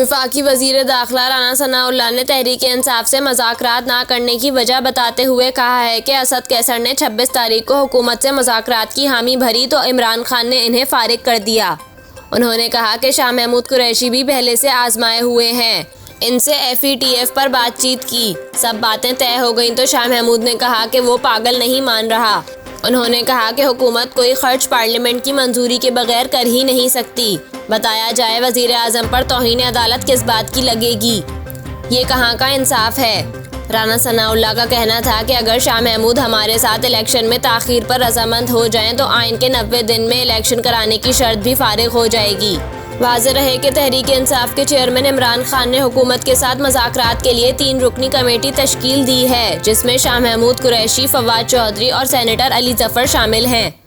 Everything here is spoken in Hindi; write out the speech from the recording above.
वफाकी वज़ीर दाखिला राना सनाउल्लाह ने तहरीक इंसाफ से मुज़ाकरात ना करने की वजह बताते हुए कहा है कि असद कैसर ने 26 तारीख को हुकूमत से मुज़ाकरात की हामी भरी तो इमरान खान ने इन्हें फारिग कर दिया। उन्होंने कहा कि शाह महमूद कुरैशी भी पहले से आजमाए हुए हैं, इनसे FATF पर बातचीत की, सब बातें तय हो गईं तो शाह महमूद ने कहा कि वो पागल नहीं मान रहा। उन्होंने कहा कि हुकूमत कोई खर्च पार्लियामेंट की मंजूरी के बगैर कर ही नहीं सकती। बताया जाए वज़ीर आज़म पर तौहीन अदालत किस बात की लगेगी, ये कहाँ का इंसाफ है। राना सनाउल्लाह का कहना था कि अगर शाह महमूद हमारे साथ इलेक्शन में ताख़ीर पर रजामंद हो जाएं तो आइन के 90 दिन में इलेक्शन कराने की शर्त भी फारिग हो जाएगी। वाज़ेह रहे कि तहरीक इंसाफ के चेयरमैन इमरान खान ने हुकूमत के साथ मुज़ाकरात के लिए 3 रुकनी कमेटी तश्कील दी है, जिसमें शाह महमूद कुरैशी, फवाद चौधरी और सेनेटर अली ज़फ़र शामिल हैं।